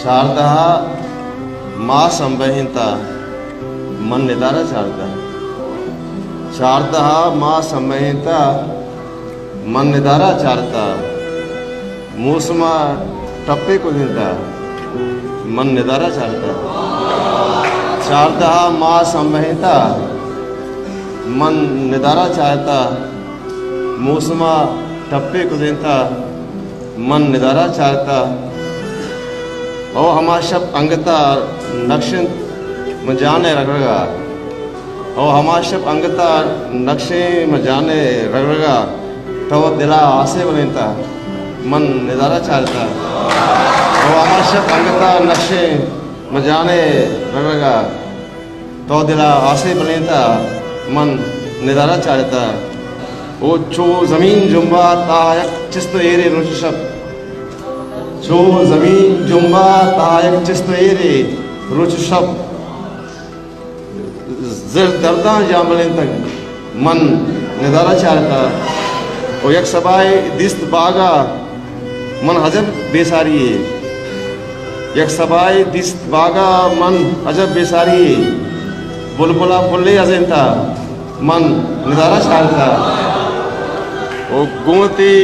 शारदा माँ संबहिता मन निदारा शारदा। शारदा माँ संबहिता मन निदारा चारता मूसमा टप्पे को दिता मन निदारा चारता। शारदा माँ संबहिता मन निदारा चारता मूसमा टप्पे को देता मन निदारा चाहता। ओ हमा शब अंगता नक्शन मजाने रगड़गा। ओ हमा शब अंगता नक्शे मजाने रगड़गा तो दिला आसे बनेता मन निदारा चाहता। ओ हमा शब अंगता नक्शे मजाने रगड़गा तो दिला आसे बनेता मन निदारा चाहता। ओ चो जमीन जुम्बा तायक चिस्त एरे रुचशब। चो जमीन जुम्बा तायक चिस्त एरे रुचशब जिर दर्दा जामले तक मन निदारा चाहता। ओ यक सबाई दिस्त बागा मन हजब बेसारी है। यक सबाई दिस्त बागा मन अजब बेसारी है। बुलबुला फुल्ले अजेंता मन निदारा चाहता। ओ गुमती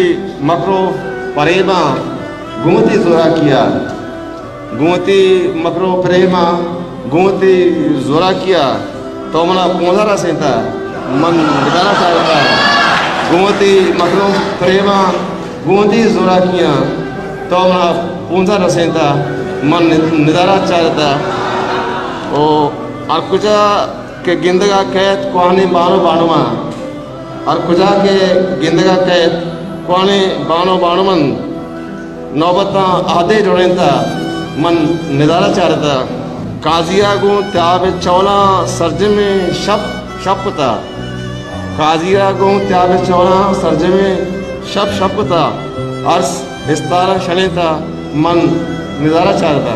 मकरो प्रेमा गुमती जोरा किया। गुमती मकरो प्रेमा गुमती जोरा किया तो मना पोंधारा सेता मन निदारा चाहता। गुमती मकरो प्रेमा गुमती जोरा किया तो मना पोंधारा सेता मन निदारा चाहता। ओ अरकुजा के गिंदगा कैद कुआने बानो बानुमा और कुजा के गिंदगा कैद कुआने बानो बानुमन नौबता आधे जोड़ेंता मन निदारा चाहता। काजिया गो त्याब चौला सर्ज में शप शपता। काजिया गो त्याब चौला सर्ज में शप शपता अर्स विस्तारा शनेता मन निदारा चाहता।